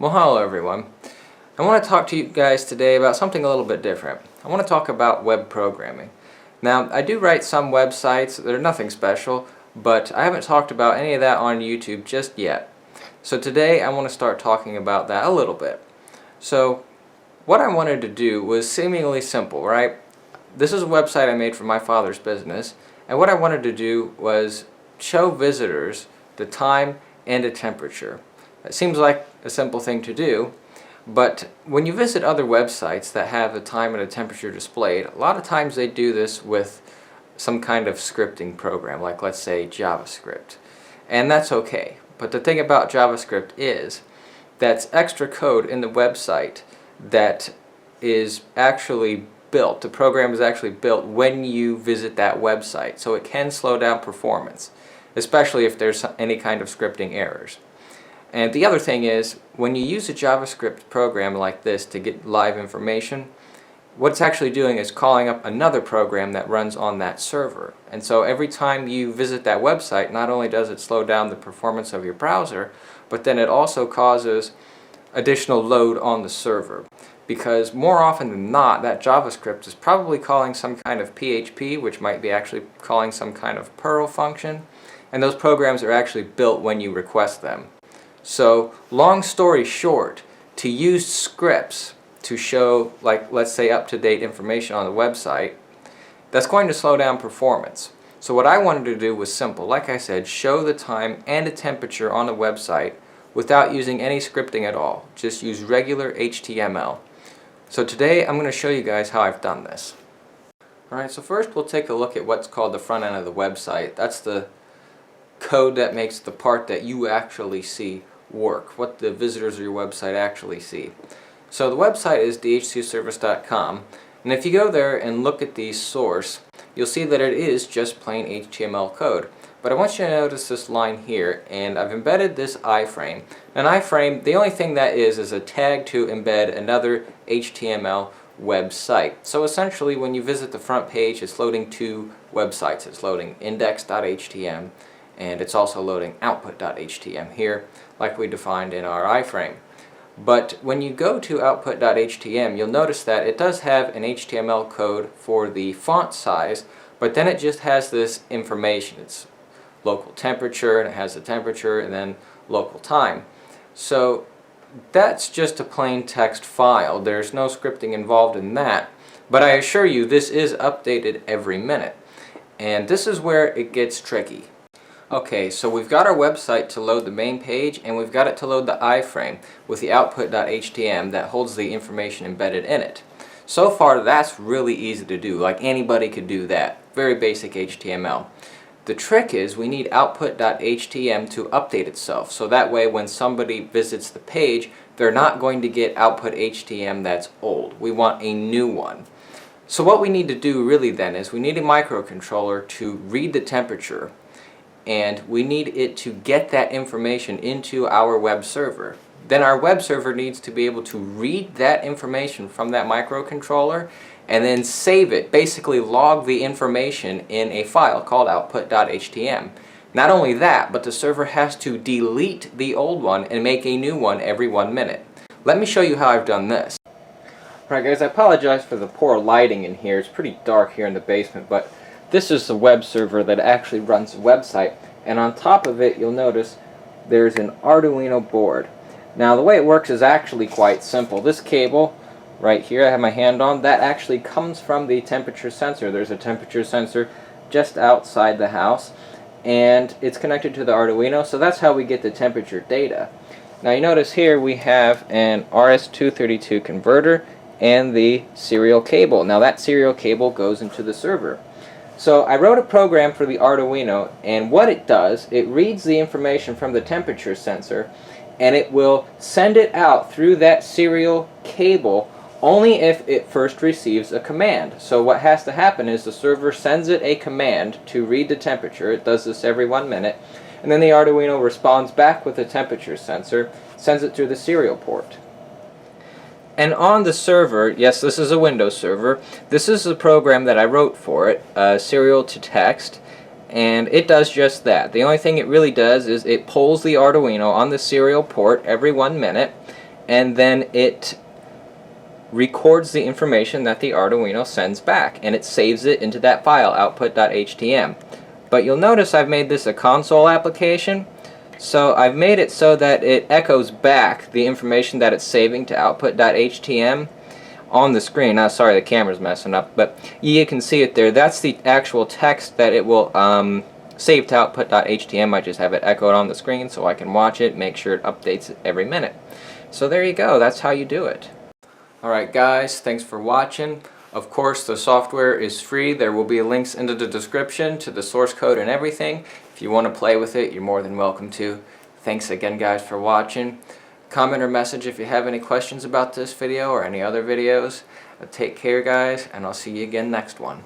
Well, hello everyone. I want to talk to you guys today about something a little bit different. I want to talk about web programming. Now, I do write some websites. They're nothing special, but I haven't talked about any of that on YouTube just yet. So today I want to start talking about that a little bit. So what I wanted to do was seemingly simple, right? This is a website I made for my father's business, and what I wanted to do was show visitors the time and a temperature. It seems like a simple thing to do, but when you visit other websites that have a time and a temperature displayed, a lot of times they do this with some kind of scripting program, like let's say JavaScript. And that's okay. But the thing about JavaScript is that's extra code in the website that is actually built. The program is actually built when you visit that website, so it can slow down performance, especially if there's any kind of scripting errors. And the other thing is, when you use a JavaScript program like this to get live information, what it's actually doing is calling up another program that runs on that server. And so every time you visit that website, not only does it slow down the performance of your browser, but then it also causes additional load on the server. Because more often than not, that JavaScript is probably calling some kind of PHP, which might be actually calling some kind of Perl function, and those programs are actually built when you request them. So, long story short, to use scripts to show, like, let's say up-to-date information on the website, that's going to slow down performance. So what I wanted to do was simple. Like I said, show the time and the temperature on the website without using any scripting at all. Just use regular HTML. So today I'm going to show you guys how I've done this. Alright, so first we'll take a look at what's called the front end of the website. That's the code that makes the part that you actually see work, what the visitors of your website actually see. So the website is dhcservice.com, and if you go there and look at the source, you'll see that it is just plain HTML code. But I want you to notice this line here, and I've embedded this iframe. An iframe, the only thing that is a tag to embed another HTML website. So essentially when you visit the front page, it's loading two websites. It's loading index.htm and it's also loading output.htm here, like we defined in our iframe. But when you go to output.htm, you'll notice that it does have an HTML code for the font size, but then it just has this information. It's local temperature, and it has the temperature, and then local time. So that's just a plain text file. There's no scripting involved in that, but I assure you this is updated every minute. And this is where it gets tricky. Okay, so we've got our website to load the main page, and we've got it to load the iframe with the output.htm that holds the information embedded in it. So far that's really easy to do, like anybody could do that. Very basic HTML. The trick is we need output.htm to update itself, so that way when somebody visits the page, they're not going to get output.htm that's old. We want a new one. So what we need to do really then is we need a microcontroller to read the temperature, and we need it to get that information into our web server. Then our web server needs to be able to read that information from that microcontroller and then save it, basically log the information in a file called output.htm. Not only that, but the server has to delete the old one and make a new one every 1 minute. Let me show you how I've done this. Alright guys, I apologize for the poor lighting in here. It's pretty dark here in the basement, but this is the web server that actually runs the website, and on top of it you'll notice there's an Arduino board. Now the way it works is actually quite simple. This cable right here I have my hand on, that actually comes from the temperature sensor. There's a temperature sensor just outside the house, and it's connected to the Arduino, so that's how we get the temperature data. Now you notice here we have an RS-232 converter and the serial cable. Now that serial cable goes into the server. So I wrote a program for the Arduino, and what it does, it reads the information from the temperature sensor and it will send it out through that serial cable only if it first receives a command. So what has to happen is the server sends it a command to read the temperature. It does this every 1 minute, and then the Arduino responds back with the temperature sensor, sends it through the serial port. And on the server, yes, this is a Windows server, this is the program that I wrote for it, serial to text, and it does just that. The only thing it really does is it pulls the Arduino on the serial port every 1 minute, and then it records the information that the Arduino sends back, and it saves it into that file, output.htm. But you'll notice I've made this a console application, so I've made it so that it echoes back the information that it's saving to output.htm on the screen. Oh, sorry, the camera's messing up, but you can see it there. That's the actual text that it will save to output.htm. I just have it echoed on the screen so I can watch it, make sure it updates it every minute. So there you go, that's how you do it. Alright guys, thanks for watching. Of course, the software is free. There will be links into the description to the source code and everything. If you want to play with it, you're more than welcome to. Thanks again guys for watching. Comment or message if you have any questions about this video or any other videos. Take care guys, and I'll see you again next one.